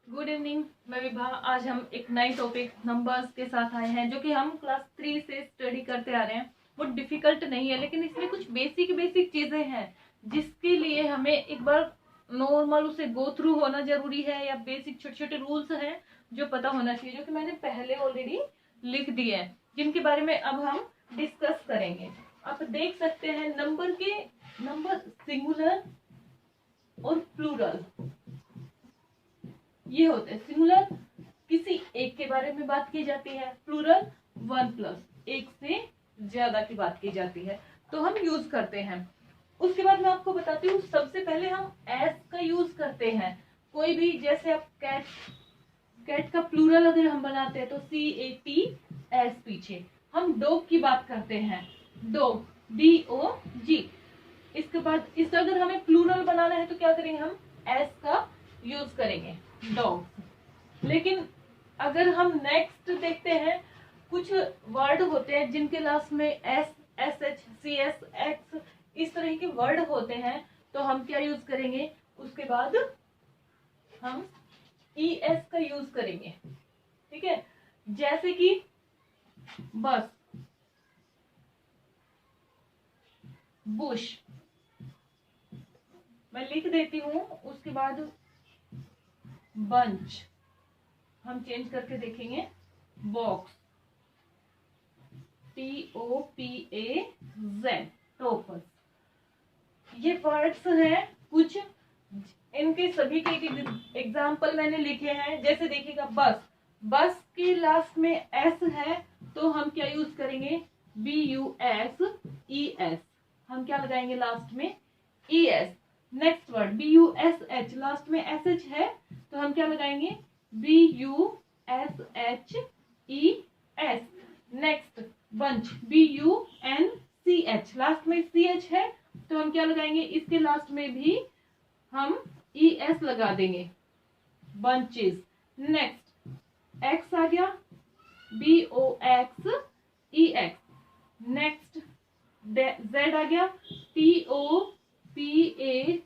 Good evening. मैं विभा। आज हम एक नई टॉपिक नंबर्स के साथ आए हैं जो कि हम क्लास 3 से स्टडी करते आ रहे हैं। वो डिफिकल्ट नहीं है, लेकिन इसमें कुछ बेसिक बेसिक चीजें हैं जिसके लिए हमें एक बार नॉर्मल उसे गो थ्रू होना जरूरी है, या बेसिक छोटे छोटे रूल्स हैं जो पता होना चाहिए, जो कि मैंने पहले ऑलरेडी लिख दिए हैं, जिनके बारे में अब हम डिस्कस करेंगे। आप देख सकते हैं नंबर सिंगुलर और प्लूरल ये होते हैं। सिंगुलर किसी एक के बारे में बात की जाती है, प्लूरल वन प्लस एक से ज्यादा की बात की जाती है, तो हम यूज करते हैं। उसके बाद मैं आपको बताती हूँ, सबसे पहले हम एस का यूज करते हैं। कोई भी, जैसे आप कैट का प्लूरल अगर हम बनाते हैं तो CAT पीछे हम डॉग की बात करते हैं, डॉग DOG। इसके बाद इसका अगर हमें प्लूरल बनाना है तो क्या करेंगे, हम एस का यूज करेंगे, डॉग्स। लेकिन अगर हम नेक्स्ट देखते हैं, कुछ वर्ड होते हैं जिनके लास्ट में एस, SH, CS, X इस तरह के वर्ड होते हैं, तो हम क्या यूज करेंगे, उसके बाद हम ES का यूज करेंगे। ठीक है, जैसे कि बस, बुश मैं लिख देती हूं, उसके बाद बंच हम चेंज करके देखेंगे, बॉक्स TOPAZ, टोपस। ये वर्ड्स हैं कुछ, इनके सभी के एग्जाम्पल मैंने लिखे हैं। जैसे देखिएगा, बस, बस के लास्ट में एस है तो हम क्या यूज करेंगे, BUSES, हम क्या लगाएंगे लास्ट में, ES। Next word BUSH, last में SH है तो हम क्या लगाएंगे, BUSHES। Next bunch BUNCH, last में CH है तो हम क्या लगाएंगे, इसके लास्ट में भी हम ES लगा देंगे, बंचेस। नेक्स्ट X आ गया, BOXEX। नेक्स्ट Z आ गया, TOPAZES।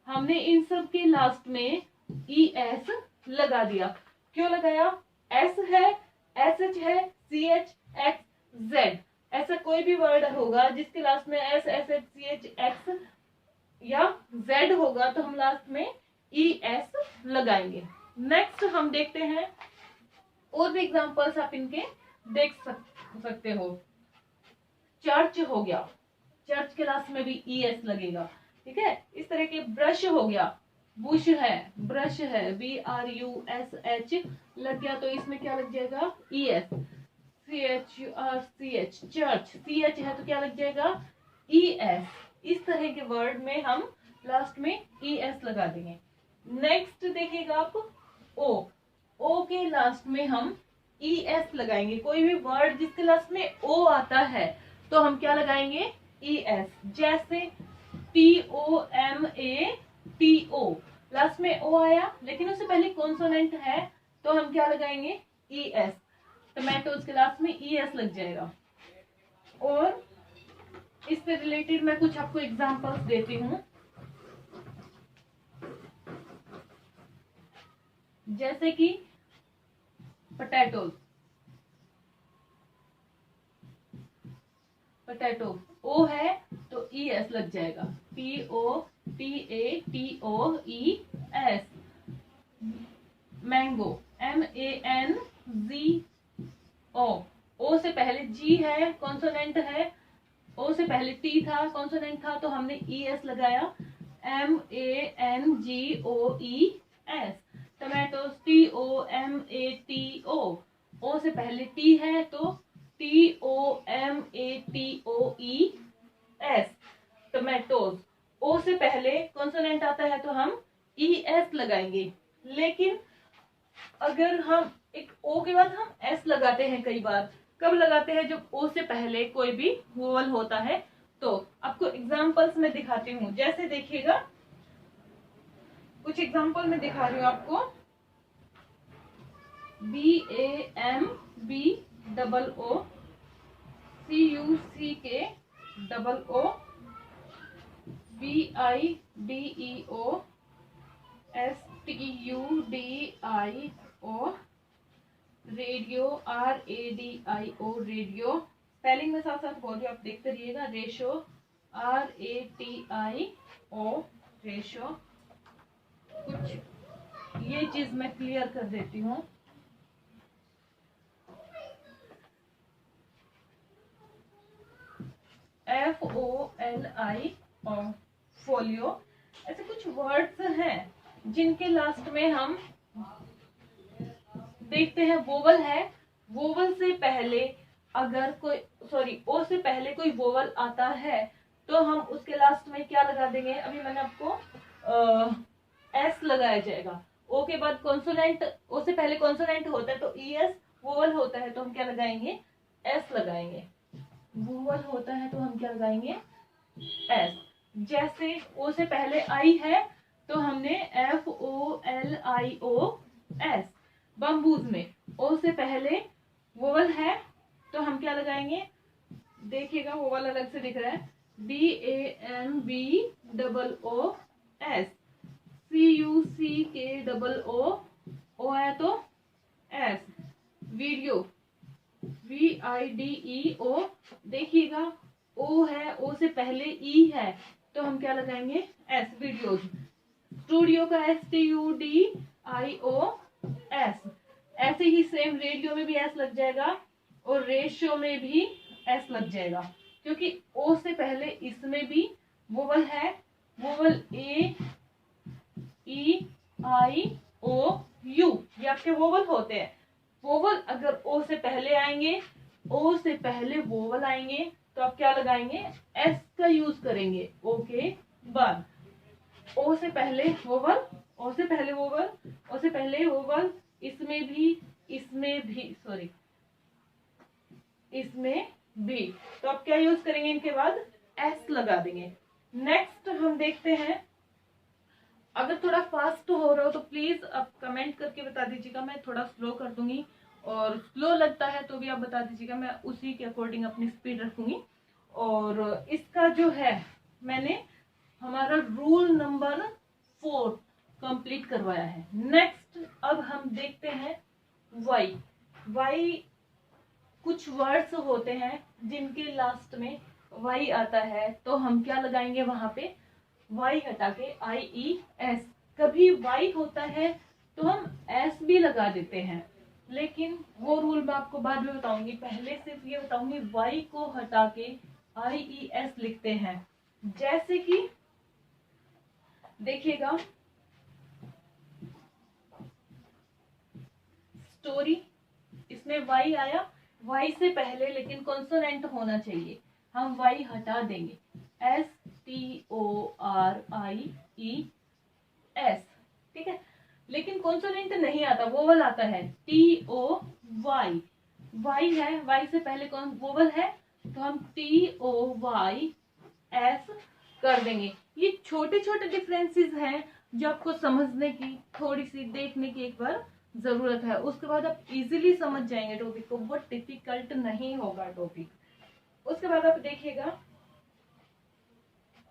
हमने इन सब के लास्ट में ES लगा दिया। क्यों लगाया, S है, SH है, CH, X, Z। ऐसा कोई भी वर्ड होगा जिसके लास्ट में S, SH, CH, X या Z होगा तो हम लास्ट में ES लगाएंगे। नेक्स्ट हम देखते हैं, और भी एग्जांपल्स आप इनके देख सकते हो। चर्च हो गया, चर्च के लास्ट में भी ES लगेगा। ठीक है, इस तरह के ब्रश हो गया, बुश है, ब्रश है, BRUSH लग गया तो इसमें क्या लग जाएगा, ES। CHURCH, चर्च, CH है तो क्या लग जाएगा, ES। इस तरह के वर्ड में हम लास्ट में ES लगा देंगे। नेक्स्ट देखिएगा आप, O के लास्ट में हम ES लगाएंगे। कोई भी वर्ड जिसके लास्ट में O आता है तो हम क्या लगाएंगे, ES। जैसे TOMATO, लास्ट में O आया लेकिन उससे पहले कॉन्सोनेंट है तो हम क्या लगाएंगे, ES। टोमेटोज के लास्ट में ES लग जाएगा। और इससे रिलेटेड मैं कुछ आपको एग्जांपल्स देती हूँ। जैसे कि पोटैटोज, पोटैटो O है तो ES लग जाएगा, POTATOES। मैंगो, MANGO, O से पहले G है, कॉन्सोनेंट है, O से पहले T था, कॉन्सोनेंट था तो हमने ES लगाया, MANGOES। टोमेटोज TOMATO, O से पहले T है तो TOMATOES। टोमेटोज, O से पहले कॉन्सोनेंट आता है तो हम ES लगाएंगे। लेकिन अगर हम एक O के बाद हम S लगाते हैं, कई बार कब लगाते हैं, जब O से पहले कोई भी वोवल होता है। तो आपको एग्जांपल्स में दिखाती हूँ। जैसे देखिएगा, कुछ एग्जांपल में दिखा रही हूँ आपको, BAMBOO, CUCKOO, BIDEO, STUDIO, radio, RADIO, radio. Spelling में साथ साथ बोल रही हूँ, आप देखते रहिएगा। Ratio, RATIO, ratio. कुछ ये चीज मैं क्लियर कर देती हूँ। FOLIO, folio. ऐसे कुछ वर्ड्स हैं जिनके लास्ट में हम देखते हैं वोवल है। वोवल से पहले अगर कोई ओ से पहले कोई वोवल आता है तो हम उसके लास्ट में क्या लगा देंगे। अभी मैंने आपको एस लगाया जाएगा। ओ के बाद कॉन्सोनेंट, ओ से पहले कॉन्सोनेंट होता है तो ES, वोवल होता है तो हम क्या लगाएंगे, एस लगाएंगे। वोवल होता है तो हम क्या लगाएंगे, एस। जैसे ओ से पहले आई है तो हमने FOLIO, एस। बम्बूज में ओ से पहले वोवल है तो हम क्या लगाएंगे, देखिएगा वोवल अलग से दिख रहा है, BAMBOOS, CUCKOO, ओ है तो एस। वीडियो, VIDEO, देखिएगा ओ है, ओ से पहले ई है तो हम क्या लगाएंगे, एस, वीडियोज। स्टूडियो का STUDIOS। ऐसे ही सेम रेडियो में भी एस लग जाएगा और रेशियो में भी एस लग जाएगा, क्योंकि ओ से पहले इसमें भी वोवल है। वोवल AEIOU, ये आपके वोवल होते हैं। वोवल अगर ओ से पहले आएंगे, ओ से पहले वोवल आएंगे तो आप क्या लगाएंगे, एस का यूज करेंगे। ओ के बाद ओ से पहले वोवल, ओ से पहले वोवल, ओ से पहले वोवल, इसमें भी, इसमें भी, सॉरी, इसमें भी, तो आप क्या यूज करेंगे, इनके बाद एस लगा देंगे। नेक्स्ट हम देखते हैं। अगर थोड़ा फास्ट हो रहा हो तो प्लीज आप कमेंट करके बता दीजिएगा, मैं थोड़ा स्लो कर दूंगी, और स्लो लगता है तो भी आप बता दीजिएगा, मैं उसी के अकॉर्डिंग अपनी स्पीड रखूंगी। और इसका जो है मैंने हमारा रूल नंबर 4 कंप्लीट करवाया है। नेक्स्ट अब हम देखते हैं वाई। वाई, कुछ वर्ड्स होते हैं जिनके लास्ट में वाई आता है तो हम क्या लगाएंगे, वहां पे वाई हटा के IES। कभी वाई होता है तो हम एस भी लगा देते हैं, लेकिन वो रूल मैं आपको बाद में बताऊंगी। पहले सिर्फ ये बताऊंगी वाई को हटा के IES लिखते हैं। जैसे कि देखिएगा, स्टोरी, इसमें वाई आया, वाई से पहले लेकिन कॉन्सोनेंट होना चाहिए, हम वाई हटा देंगे, STORIES, ठीक है। लेकिन कॉन्सोनेंट नहीं आता, वोवल आता है, TOY। वाई है, वाई से पहले कौन वोवल है तो हम TOYS कर देंगे। ये छोटे छोटे डिफरेंसेस हैं जो आपको समझने की, थोड़ी सी देखने की एक बार जरूरत है, उसके बाद आप इजीली समझ जाएंगे टॉपिक को, बहुत डिफिकल्ट नहीं होगा टॉपिक। उसके बाद आप देखिएगा,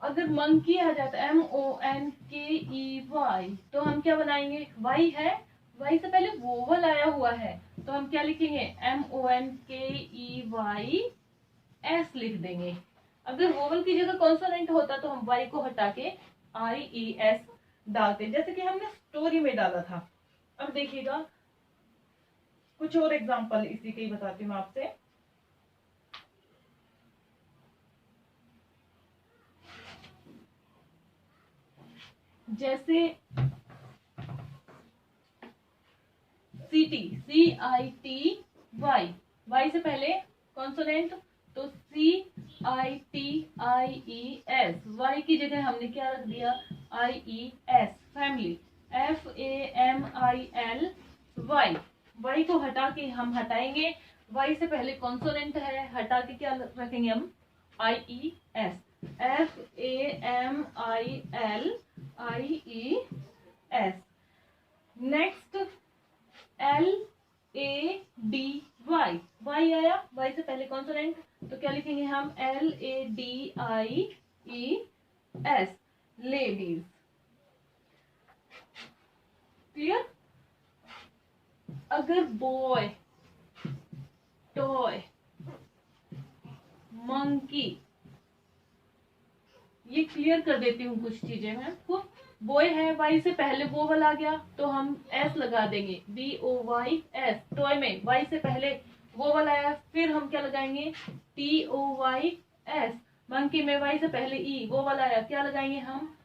अगर मंकी आ जाता है MONKEY तो हम क्या बनाएंगे, वाई है, वाई से पहले वोवल आया हुआ है तो हम क्या लिखेंगे, MONKEYS लिख देंगे। अगर वोवल की जगह कॉन्सोनेंट होता तो हम वाई को हटा के IES डालते, जैसे कि हमने स्टोरी में डाला था। अब देखिएगा कुछ और एग्जांपल इसी के ही बताती हूँ आपसे। जैसे CT, CITY, वाई से पहले कॉन्सोनेंट तो CITIES, वाई की जगह हमने क्या रख दिया, IES। फैमिली, FAMILY, वाई को हटा के हम हटाएंगे, वाई से पहले कॉन्सोनेंट है, हटा के क्या रखेंगे हम, IES। FAMILIES। Next LADY, Y आया, वाई से पहले कॉन्सोनेंट तो क्या लिखेंगे हम, LADIES, लेडीज। क्लियर? अगर बॉय, टॉय, मंकी, ये क्लियर कर देती हूँ कुछ चीजें मैं आपको। बॉय है, वाई से पहले वोवल आ गया तो हम एस लगा देंगे, BOYS। टॉय में वाई से पहले वोवल आया, फिर हम क्या लगाएंगे, TOYS। मंकी में वाई से पहले ई वोवल आया, क्या लगाएंगे हम,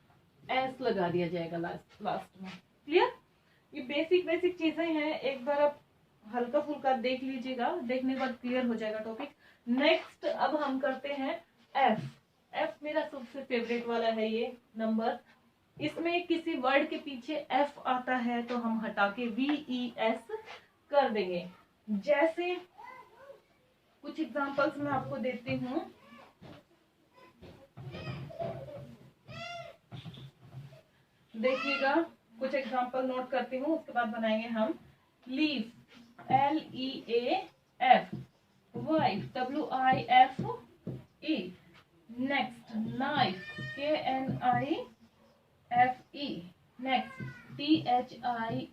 एस लगा दिया जाएगा लास्ट में। क्लियर? ये बेसिक बेसिक चीजें हैं, एक बार आप हल्का फुल्का देख लीजिएगा, देखने के बाद क्लियर हो जाएगा टॉपिक। नेक्स्ट अब हम करते हैं एफ। एफ मेरा सबसे फेवरेट वाला है ये नंबर। इसमें किसी वर्ड के पीछे एफ आता है तो हम हटा के VES कर देंगे। जैसे कुछ एग्जांपल्स मैं आपको देती हूँ। देखिएगा, कुछ एग्जांपल नोट करती हूँ, उसके बाद बनाएंगे हम। Leave, LEAF, wife, WIFE, next knife, KNIFE, next THIEF,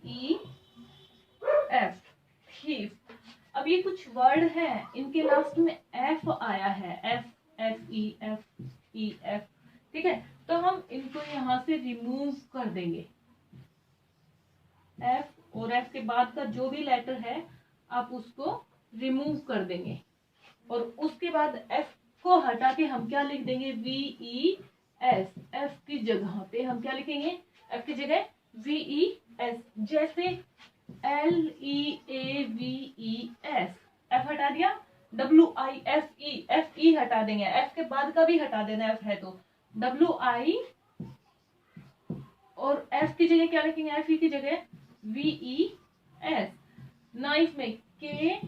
thief. अब ये कुछ वर्ड हैं, इनके लास्ट में एफ आया है, FFEF, ठीक है, तो हम इनको यहां से रिमूव कर देंगे। एफ और एफ के बाद का जो भी लेटर है आप उसको रिमूव कर देंगे, और उसके बाद एफ को हटा के हम क्या लिख देंगे, VES। एफ की जगह पे हम क्या लिखेंगे, एफ की जगह VES। जैसे LEAVES, एफ हटा दिया, WIFE, FE हटा देंगे, एफ के बाद का भी हटा देना, एफ है तो WI, और एफ की जगह क्या लिखेंगे, FE की जगह VES। नाइफ में KNIFE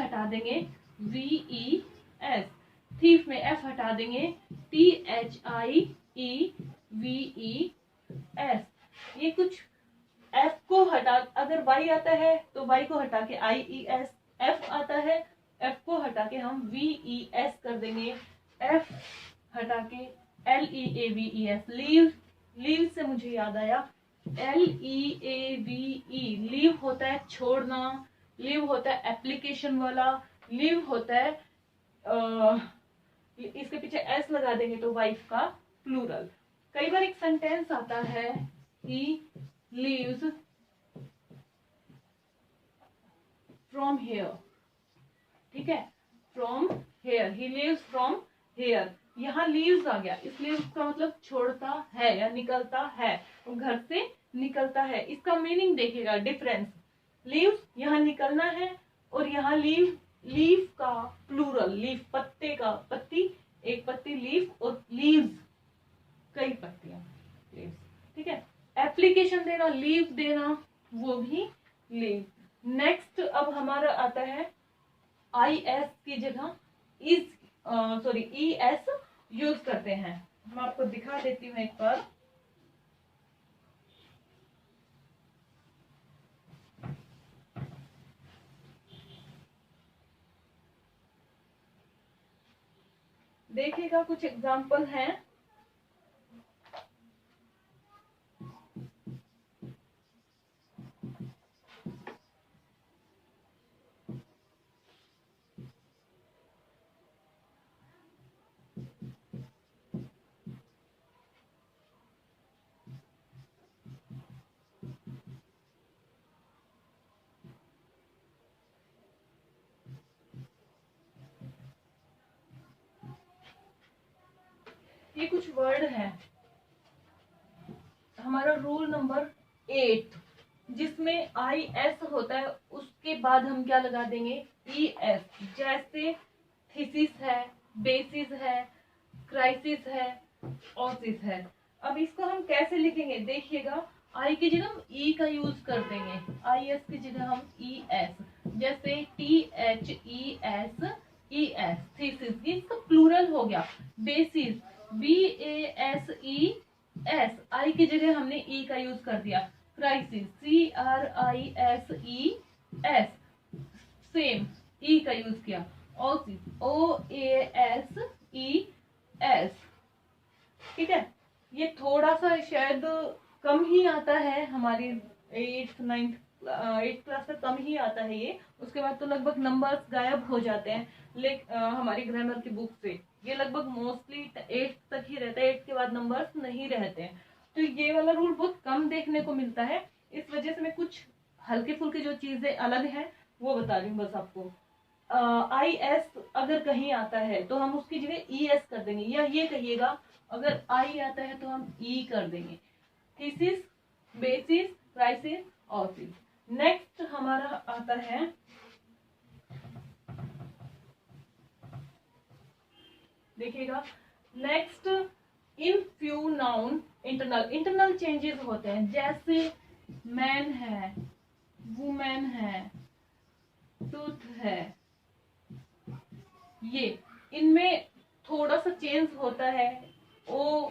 हटा देंगे, VES। थीफ में एफ हटा देंगे, THIEVES। ये कुछ एफ को हटा, अगर वाई आता है तो वाई को हटा के IES, एफ आता है एफ को हटा के हम VES कर देंगे, एफ हटा के LEAVES। लीव, लीव से मुझे याद आया, LEAVE, लीव होता है छोड़ना, लीव होता है एप्लीकेशन वाला, लीव होता है इसके पीछे एस लगा देंगे तो वाइफ का प्लूरल। कई बार एक सेंटेंस आता है, ही लीव्स फ्रॉम हेयर, ठीक है, from here, he leaves from here. यहाँ लीव्स आ गया, इस लीव्स का मतलब छोड़ता है या निकलता है, तो घर से निकलता है। इसका मीनिंग देखिएगा, डिफरेंस। लीव्स यहाँ निकलना है, और यहाँ लीव, लीफ का प्लूरल, लीफ पत्ते का, पत्ती एक पत्ती लीफ, और लीव्स कई पत्तियां, ठीक है। एप्लीकेशन देना, लीव देना, वो भी लीव। नेक्स्ट अब हमारा आता है IS की जगह इज, सॉरी ES यूज करते हैं। मैं आपको दिखा देती हूँ एक बार। देखिएगा, कुछ एग्जाम्पल हैं। ये कुछ वर्ड है, हमारा रूल नंबर 8, जिसमें IS होता है, उसके बाद हम क्या लगा देंगे, ES। जैसे थीसिस है, बेसिस है, क्राइसिस है, ऑसिस है। अब इसको हम कैसे लिखेंगे, देखिएगा, आई की जगह हम ई का यूज कर देंगे, IS की जगह हम ES। जैसे THESES, थीसिस, ये इसका प्लूरल हो गया। बेसिस, BASES, आई की जगह हमने ई का यूज कर दिया। क्राइसिस, CRISES, सेम ई का यूज किया। ऑसिस, OASES, ठीक है। ये थोड़ा सा शायद कम ही आता है, हमारी 8th क्लास तक कम ही आता है ये। उसके बाद तो लगभग नंबर्स गायब हो जाते हैं हमारी ग्रामर की बुक से। ये लगभग मोस्टली 8th तक ही रहता है, 8th के बाद नंबर्स नहीं रहते हैं। तो ये वाला रूल बहुत कम देखने को मिलता है। इस वजह से मैं कुछ हल्के फुल्के जो चीजें अलग हैं वो बता रही हूँ बस आपको। IS अगर कहीं आता है तो हम उसकी जगह ES कर देंगे, या ये कहिएगा अगर I आता है तो हम E कर देंगे। Thesis, basis, crisis, oasis. Next हमारा आता है देखिएगा, next in few noun internal changes होते हैं, जैसे मैन है, वुमेन है, टूथ है, ये इनमें थोड़ा सा चेंज होता है। ओ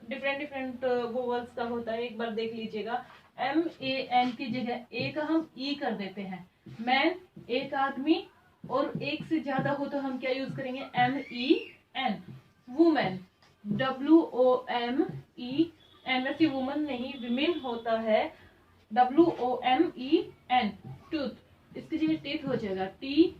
डिफरेंट वोवल्स का होता है, एक बार देख लीजिएगा। MAN की जगह ए का हम ई कर देते हैं। मैन एक आदमी, और एक से ज्यादा हो तो हम क्या यूज करेंगे, MEN। वुमेन WOMEN, वैसे वुमन नहीं विमेन होता है, WOMEN। टूथ इसकी जगह टीथ हो जाएगा, TEETH।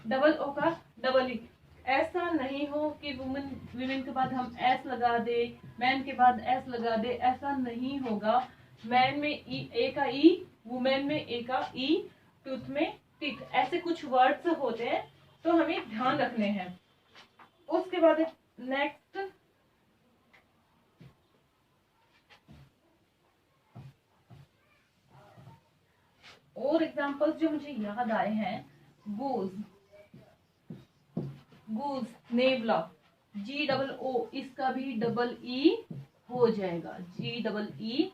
डबल ओ का डबल ई। ऐसा नहीं हो कि विमेन के बाद हम एस लगा दे, मैन के बाद एस लगा दे, ऐसा नहीं होगा। मैन में ए का ई, वुमेन में ए का ई, टूथ में टीथ, ऐसे कुछ वर्ड्स होते हैं तो हमें ध्यान रखने हैं। उसके बाद नेक्स्ट और एग्जांपल्स जो मुझे याद आए हैं, गूज, नेवला, GOO इसका भी डबल ई हो जाएगा, GEESE,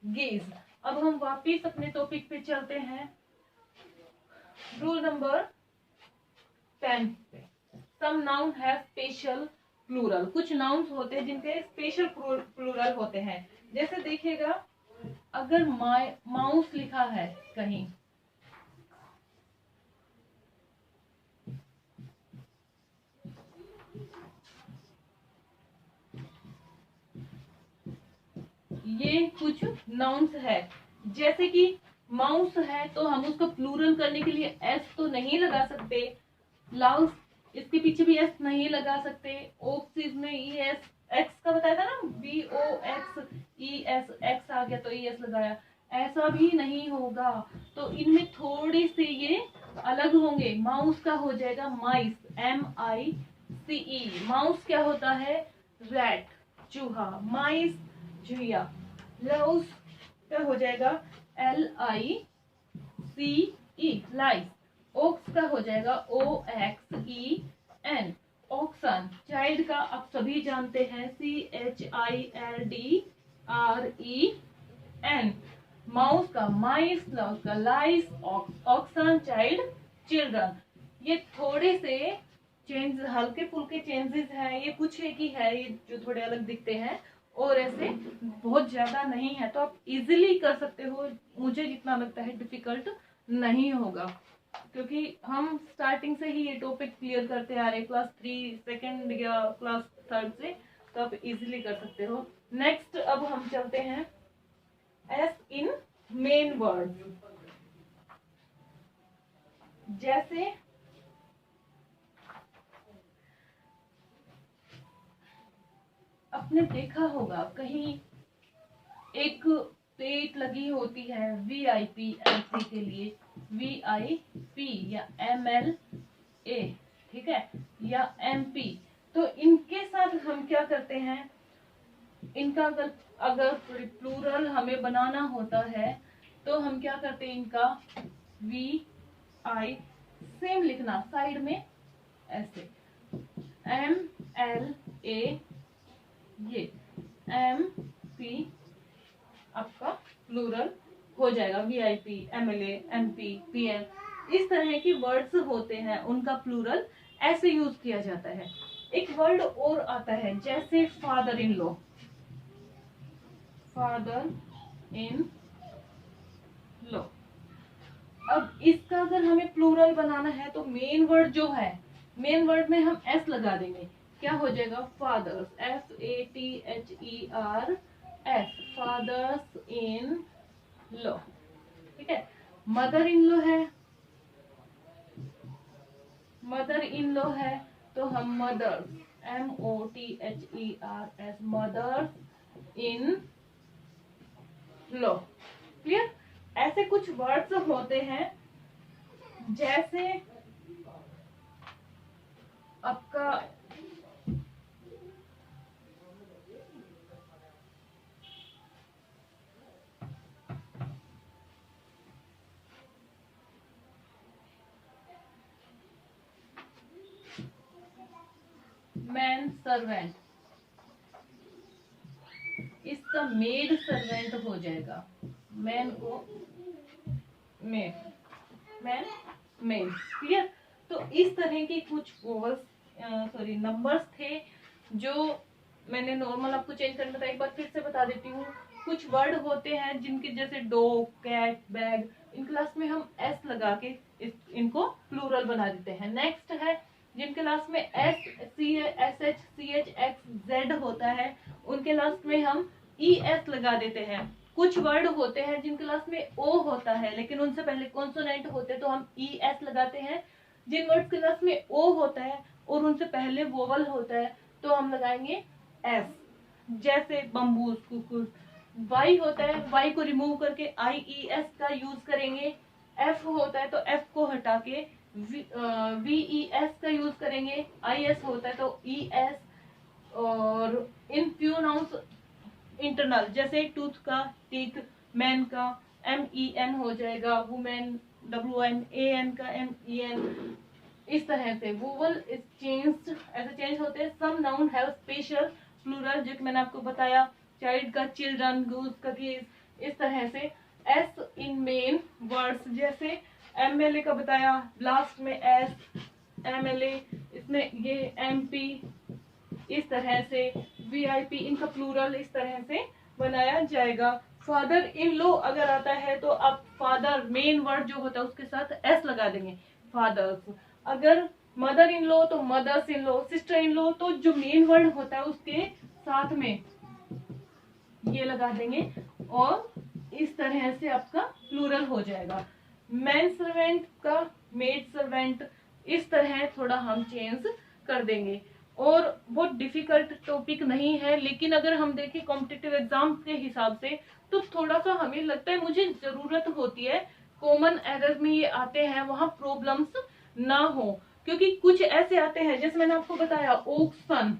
गेज। अब हम वापिस अपने टॉपिक पे चलते हैं, रूल नंबर 10 पे। सम नाउन है स्पेशल प्लूरल, कुछ नाउन्स होते हैं जिनके स्पेशल प्लूरल होते हैं। जैसे देखिएगा, अगर माउस लिखा है कहीं, ये कुछ नाउन्स है, जैसे कि माउस है तो हम उसको प्लूरल करने के लिए एस तो नहीं लगा सकते, लाउस इसके पीछे भी एस नहीं लगा सकते, ओक्स में ES, एक्स का बताया था ना, BOXES, एक्स आ गया तो ES लगाया, ऐसा भी नहीं होगा। तो इनमें थोड़े से ये अलग होंगे। माउस का हो जाएगा माइस, MICE। माउस क्या होता है, रैट, चूहा, माइस चूहिया। लाउस क्या हो जाएगा, LICE, लाइस। ओक्स का हो जाएगा OXEN, ऑक्सन। चाइल्ड का आप सभी जानते हैं, CHILDREN। माउस का माइस, लाउस का लाइस, ऑक्सन, चाइल्ड, चिल्ड्रन। ये थोड़े से चेंज, हल्के फुल्के चेंजेस हैं, ये कुछ एक ही है ये जो थोड़े अलग दिखते हैं, और ऐसे बहुत ज्यादा नहीं है, तो आप इजीली कर सकते हो। मुझे जितना लगता है डिफिकल्ट नहीं होगा, क्योंकि हम स्टार्टिंग से ही ये टॉपिक क्लियर करते आ रहे, क्लास 3 सेकेंड या क्लास 3 से, तो आप इजीली कर सकते हो। नेक्स्ट अब हम चलते हैं एस इन मेन वर्ड। जैसे आपने देखा होगा कहीं एक प्लेट लगी होती है VIP एंट्री के लिए, VIP या MLA, ठीक है, या MP। तो इनके साथ हम क्या करते हैं, इनका अगर प्लूरल हमें बनाना होता है तो हम क्या करते हैं, इनका VI सेम लिखना साइड में ऐसे, MLA, ये MP आपका प्लूरल हो जाएगा, VIP, MLA, MP, PM। इस तरह की वर्ड्स होते हैं, उनका प्लूरल ऐसे यूज किया जाता है। एक वर्ड और आता है, जैसे फादर इन लॉ, अब इसका अगर हमें प्लूरल बनाना है तो मेन वर्ड जो है, मेन वर्ड में हम S लगा देंगे, क्या हो जाएगा, fathers, FATHERS, fathers in law. ठीक है, मदर इन लॉ है, मदर इन लॉ है तो हम mothers, MOTHERS, mothers in law. Clear. ऐसे कुछ वर्ड्स होते हैं जैसे आपका मैन सर्वेंट, इसका मेड सर्वेंट हो जाएगा, मैन को मेड, मैन मेड। क्लियर। तो इस तरह के कुछ नंबर्स थे जो मैंने नॉर्मल आपको चेंज करना था। एक बार फिर से बता देती हूँ। कुछ वर्ड होते हैं जिनके जैसे डॉग, कैट, बैग, इन क्लास में हम एस लगा के इनको प्लूरल बना देते हैं। नेक्स्ट है जिनके लास्ट में एस, सी, एस, एच, सी, एच, एक्स, जेड होता है, उनके लास्ट में हम ई एस लगा देते हैं। कुछ वर्ड होते हैं जिनके लास्ट में ओ होता है लेकिन उनसे पहले कॉन्सोनेंट होते हैं तो हम ई एस लगाते हैं। जिन वर्ड्स के लास्ट में ओ होता है और उनसे पहले वोवल होता है तो हम लगाएंगे एस, जैसे बम्बूस, कुकुर। वाई होता है, वाई को रिमूव करके आई ई एस का यूज करेंगे। एफ होता है तो एफ को हटा के वी ई एस का यूज करेंगे। आई एस होता है तो ई एस। और इन फ्यू नाउन्स इंटरनल जैसे टूथ का टीथ, मैन का MEN हो जाएगा, वुमेन WMAN का MEN। इस तरह से वोवल इज चेंज्ड, ऐसे चेंज होते हैं। सम नाउन हैव स्पेशल प्लूरल, जो कि मैंने आपको बताया, चाइल्ड का चिल्ड्रन, गूज का गीज। इस तरह से एस इन मेन वर्ड्स, जैसे MLA का बताया, लास्ट में एस, MLA, इसमें ये MP, इस तरह से VIP, इनका प्लूरल इस तरह से बनाया जाएगा। फादर इन लॉ अगर आता है तो आप फादर मेन वर्ड जो होता है उसके साथ एस लगा देंगे, फादर्स। अगर मदर इन लॉ तो mother's in law, sister in law तो जो मेन वर्ड होता है उसके साथ में ये लगा देंगे और इस तरह से आपका प्लूरल हो जाएगा। मैन सर्वेंट का मेड सर्वेंट, इस तरह थोड़ा हम चेंज कर देंगे। और बहुत डिफिकल्ट टॉपिक नहीं है, लेकिन अगर हम देखें कॉम्पिटिटिव एग्जाम के हिसाब से तो थोड़ा सा हमें लगता है, मुझे जरूरत होती है कॉमन एरर में ये आते हैं वहां प्रॉब्लम्स ना हो, क्योंकि कुछ ऐसे आते हैं जैसे मैंने आपको बताया ओक्सन,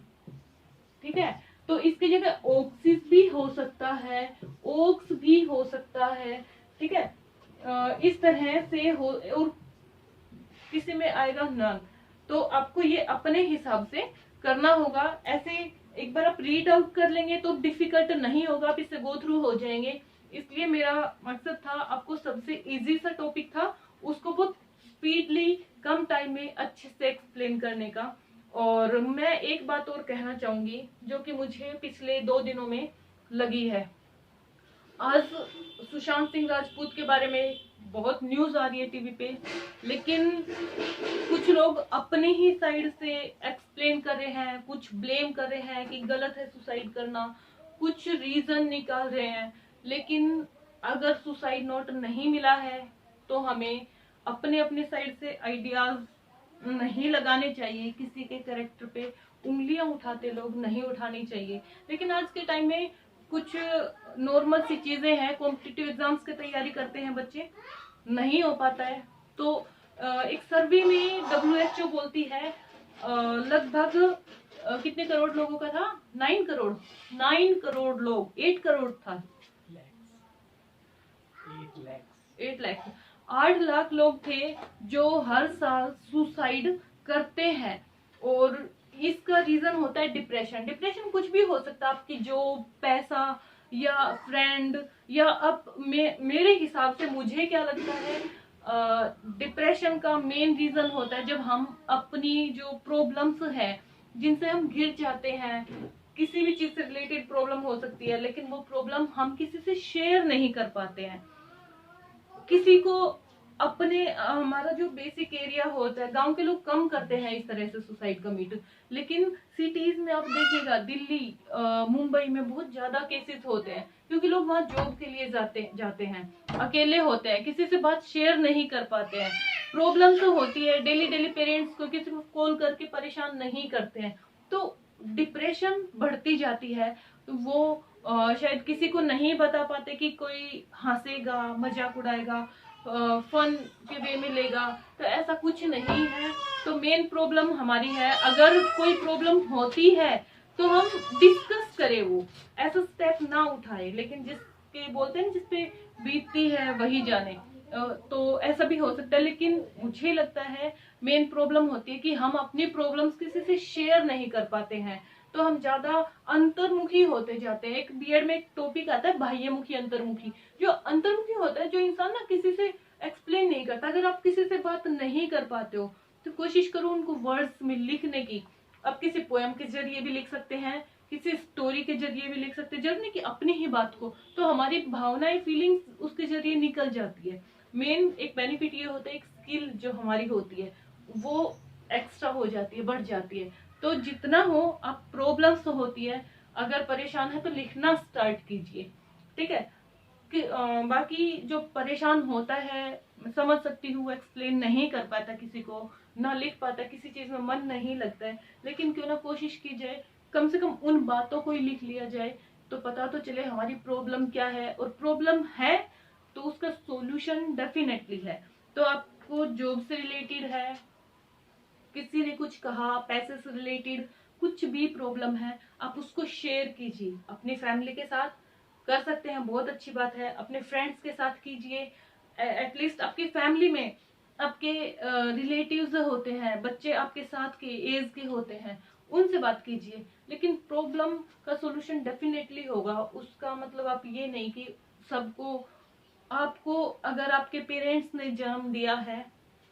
ठीक है, तो इसकी जगह ओक्सिस भी हो सकता है, ओक्स भी हो सकता है। ठीक है, इस तरह से हो, और किसी में आएगा नन। तो आपको ये अपने हिसाब से करना होगा। ऐसे एक बार आप रीड आउट कर लेंगे तो डिफिकल्ट नहीं होगा, आप इससे गो थ्रू हो जाएंगे। इसलिए मेरा मकसद था आपको सबसे इजी सा टॉपिक था उसको बहुत स्पीडली कम टाइम में अच्छे से एक्सप्लेन करने का। और मैं एक बात और कहना चाहूंगी जो कि मुझे पिछले 2 दिनों में लगी है। आज सुशांत सिंह राजपूत के बारे में बहुत न्यूज आ रही है टीवी पे, लेकिन कुछ लोग अपनी ही साइड से एक्सप्लेन कर रहे हैं, कुछ ब्लेम कर रहे हैं कि गलत है सुसाइड करना, कुछ रीजन निकाल रहे हैं। लेकिन अगर सुसाइड नोट नहीं मिला है तो हमें अपने अपने साइड से आइडियाज नहीं लगाने चाहिए, किसी के कैरेक्टर पे उंगलियां उठाते लोग नहीं उठानी चाहिए। लेकिन आज के टाइम में कुछ नॉर्मल सी चीजें हैं, कॉम्पिटिटिव एग्जाम्स की तैयारी करते हैं बच्चे, नहीं हो पाता है। तो एक सर्वे में WHO बोलती है लगभग कितने करोड़ लोगों का था, 9 करोड़, 9 करोड़ लोग, 8 करोड़ था, 8 लाख, 8 लाख लोग थे जो हर साल सुसाइड करते हैं। और इसका रीजन होता है डिप्रेशन। डिप्रेशन कुछ भी हो सकता है, आपकी जॉब, पैसा या फ्रेंड, या अब मेरे हिसाब से मुझे क्या लगता है, डिप्रेशन का मेन रीजन होता है जब हम अपनी जो प्रॉब्लम्स है जिनसे हम घिर जाते हैं, किसी भी चीज से रिलेटेड प्रॉब्लम हो सकती है, लेकिन वो प्रॉब्लम हम किसी से शेयर नहीं कर पाते हैं। किसी को अपने हमारा जो बेसिक एरिया होता है, गांव के लोग कम करते हैं इस तरह से सुसाइड कमिट, लेकिन सिटीज में आप देखिएगा, दिल्ली मुंबई में बहुत ज्यादा केसेस होते हैं, क्योंकि लोग वहाँ जॉब के लिए जाते हैं, अकेले होते हैं, किसी से बात शेयर नहीं कर पाते हैं, प्रॉब्लम तो होती है, डेली डेली पेरेंट्स को किसी को कॉल करके परेशान नहीं करते हैं, तो डिप्रेशन बढ़ती जाती है। वो शायद किसी को नहीं बता पाते कि कोई हंसेगा, मजाक उड़ाएगा, फन के वे में लेगा, तो ऐसा कुछ नहीं है। तो मेन प्रॉब्लम हमारी है, अगर कोई प्रॉब्लम होती है तो हम डिस्कस करें, वो ऐसा स्टेप ना उठाए, लेकिन जिसके बोलते हैं जिसपे बीतती है वही जाने, तो ऐसा भी हो सकता है। लेकिन मुझे लगता है मेन प्रॉब्लम होती है कि हम अपनी प्रॉब्लम्स किसी से शेयर नहीं कर पाते हैं, तो हम ज्यादा अंतर्मुखी होते जाते हैं। एक बीएड में एक टॉपिक आता है बाह्यमुखी अंतर्मुखी। जो अंतर्मुखी होता है, जो इंसान ना किसी से एक्सप्लेन नहीं करता, अगर आप किसी से बात नहीं कर पाते हो तो कोशिश करो उनको वर्ड्स में लिखने की। आप किसी पोएम के जरिए भी लिख सकते हैं, किसी स्टोरी के जरिए भी लिख सकते हैं, जब नहीं कि अपनी ही बात को, तो हमारी भावनाएं, फीलिंग्स उसके जरिए निकल जाती है। मेन एक बेनिफिट ये होता है, एक स्किल जो हमारी होती है वो एक्स्ट्रा हो जाती है, बढ़ जाती है। तो जितना हो, आप प्रॉब्लम्स होती है, अगर परेशान है तो लिखना स्टार्ट कीजिए, ठीक है। कि बाकी जो परेशान होता है, मैं समझ सकती हूँ, एक्सप्लेन नहीं कर पाता किसी को, ना लिख पाता, किसी चीज में मन नहीं लगता है, लेकिन क्यों ना कोशिश की जाए, कम से कम उन बातों को ही लिख लिया जाए, तो पता तो चले हमारी प्रॉब्लम क्या है, और प्रॉब्लम है तो उसका सॉल्यूशन डेफिनेटली है। तो आपको जॉब से रिलेटेड है, किसी ने कुछ कहा, पैसे से रिलेटेड कुछ भी प्रॉब्लम है, आप उसको शेयर कीजिए। अपनी फैमिली के साथ कर सकते हैं, बहुत अच्छी बात है, अपने फ्रेंड्स के साथ कीजिए, एटलीस्ट आपकी फैमिली में आपके रिलेटिव्स होते हैं, बच्चे आपके साथ के एज के होते हैं, उनसे बात कीजिए। लेकिन प्रॉब्लम का सॉल्यूशन डेफिनेटली होगा। उसका मतलब आप ये नहीं कि सबको, आपको अगर आपके पेरेंट्स ने जन्म दिया है,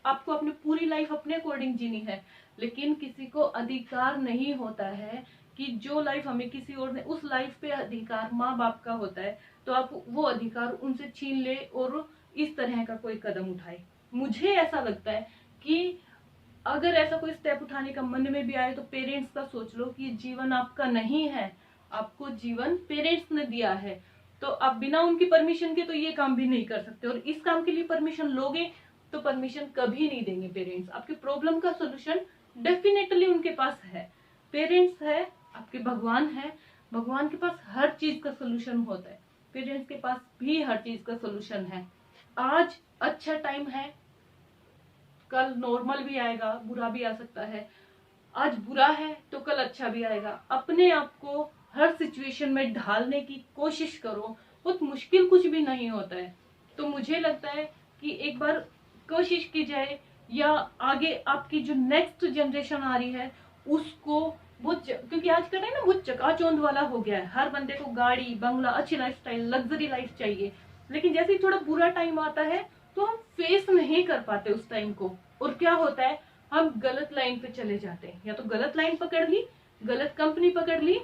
आपको अपनी पूरी लाइफ अपने अकॉर्डिंग जीनी है, लेकिन किसी को अधिकार नहीं होता है कि जो लाइफ हमें किसी और ने, उस लाइफ पे अधिकार माँ बाप का होता है, तो आप वो अधिकार उनसे छीन ले और इस तरह का कोई कदम उठाए। मुझे ऐसा लगता है कि अगर ऐसा कोई स्टेप उठाने का मन में भी आए तो पेरेंट्स का सोच लो कि जीवन आपका नहीं है, आपको जीवन पेरेंट्स ने दिया है, तो आप बिना उनकी परमिशन के तो ये काम भी नहीं कर सकते, और इस काम के लिए परमिशन लोगे तो परमिशन कभी नहीं देंगे पेरेंट्स। आपके प्रॉब्लम का सोल्यूशन डेफिनेटली उनके पास है, पेरेंट्स है, आपके भगवान है, भगवान के पास हर चीज का सोल्यूशन होता है, पेरेंट्स के पास भी हर चीज का सोल्यूशन है। आज अच्छा टाइम है, कल नॉर्मल भी आएगा, बुरा भी आ सकता है, आज बुरा है तो कल अच्छा भी आएगा। अपने आप को हर सिचुएशन में ढालने की कोशिश करो, बहुत मुश्किल कुछ भी नहीं होता है। तो मुझे लगता है कि एक बार कोशिश की जाए, या आगे आपकी जो नेक्स्ट जनरेशन आ रही है उसको क्योंकि आज का टाइम ना बहुत चकाचौंध वाला हो गया है, हर बंदे को गाड़ी, बंगला, अच्छी लाइफस्टाइल, लग्जरी लाइफ चाहिए, लेकिन जैसे ही थोड़ा बुरा टाइम आता है तो हम फेस नहीं कर पाते उस टाइम को, और क्या होता है, हम गलत लाइन पे चले जाते हैं, या तो गलत लाइन पकड़ ली, गलत कंपनी पकड़ ली,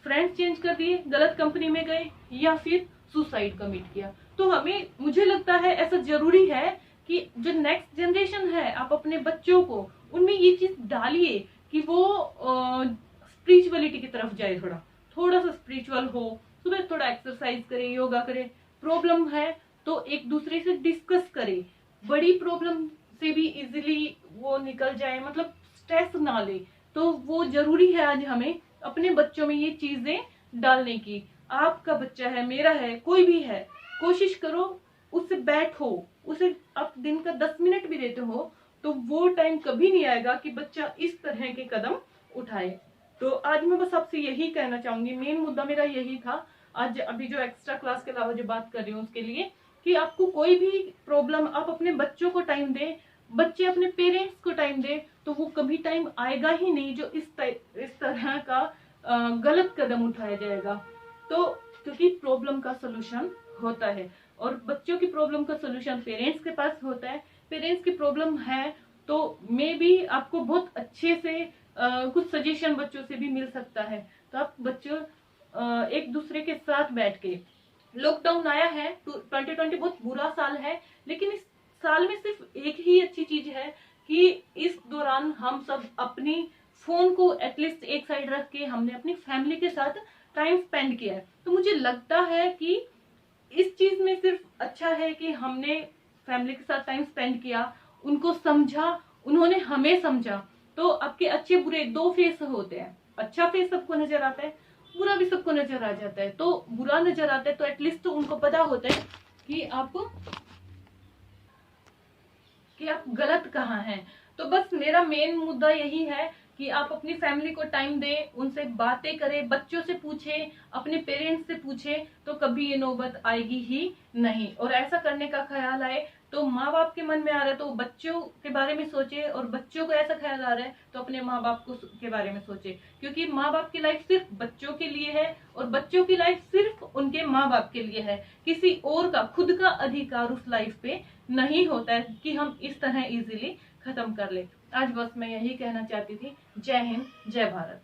फ्रेंड्स चेंज कर दिए, गलत कंपनी में गए, या फिर सुसाइड कमिट किया। तो हमें, मुझे लगता है ऐसा जरूरी है कि जो नेक्स्ट जनरेशन है, आप अपने बच्चों को उनमें ये चीज डालिए कि वो स्पिरिचुअलिटी की तरफ जाए, थोड़ा थोड़ा सा स्पिरिचुअल हो, सुबह थोड़ा एक्सरसाइज करे, योगा करे, प्रॉब्लम है तो एक दूसरे से डिस्कस करे, बड़ी प्रॉब्लम से भी इजीली वो निकल जाए, मतलब स्ट्रेस ना ले। तो वो जरूरी है आज हमें अपने बच्चों में ये चीजें डालने की। आपका बच्चा है, मेरा है, कोई भी है, कोशिश करो उससे बैठो, उसे आप दिन का 10 मिनट भी देते हो तो वो टाइम कभी नहीं आएगा कि बच्चा इस तरह के कदम उठाए। तो आज मैं बस आपसे यही कहना चाहूंगी, मेन मुद्दा मेरा यही था आज, अभी जो एक्स्ट्रा क्लास के अलावा जो बात कर रही हूँ उसके लिए, कि आपको कोई भी प्रॉब्लम, आप अपने बच्चों को टाइम दे, बच्चे अपने पेरेंट्स को टाइम दे, तो वो कभी टाइम आएगा ही नहीं जो इस तरह का गलत कदम उठाया जाएगा। तो क्योंकि प्रॉब्लम का सोल्यूशन होता है, और बच्चों की प्रॉब्लम का सोल्यूशन पेरेंट्स के पास होता है। पेरेंट्स की प्रॉब्लम है तो मे बी आपको बहुत अच्छे से कुछ सजेशन बच्चों से भी मिल सकता है। तो आप बच्चों एक दूसरे के साथ बैठ के, लॉकडाउन आया है, 2020 बहुत बुरा साल है, लेकिन इस साल में सिर्फ एक ही अच्छी चीज है कि इस दौरान हम सब अपनी फोन को एटलीस्ट एक साइड रख के हमने अपनी फैमिली के साथ टाइम स्पेंड किया है। तो मुझे लगता है कि इस चीज में सिर्फ अच्छा है कि हमने फैमिली के साथ टाइम स्पेंड किया, उनको समझा, उन्होंने हमें समझा। तो आपके अच्छे बुरे दो फेस होते हैं, अच्छा फेस सबको नजर आता है, बुरा भी सबको नजर आ जाता है। तो बुरा नजर आता है तो एटलीस्ट तो उनको पता होता है कि आप गलत कहाँ हैं। तो बस मेरा मेन मुद्दा यही है कि आप अपनी फैमिली को टाइम दें, उनसे बातें करें, बच्चों से पूछें, अपने पेरेंट्स से पूछें, तो कभी ये नौबत आएगी ही नहीं। और ऐसा करने का ख्याल आए तो माँ बाप के मन में आ रहा है तो बच्चों के बारे में सोचे, और बच्चों को ऐसा ख्याल आ रहा है तो अपने माँ बाप को के बारे में सोचे। क्योंकि माँ बाप की लाइफ सिर्फ बच्चों के लिए है और बच्चों की लाइफ सिर्फ उनके माँ बाप के लिए है। किसी और का खुद का अधिकार उस लाइफ पे नहीं होता है कि हम इस तरह इजीली खत्म कर ले। आज बस मैं यही कहना चाहती थी। जय हिंद, जय भारत।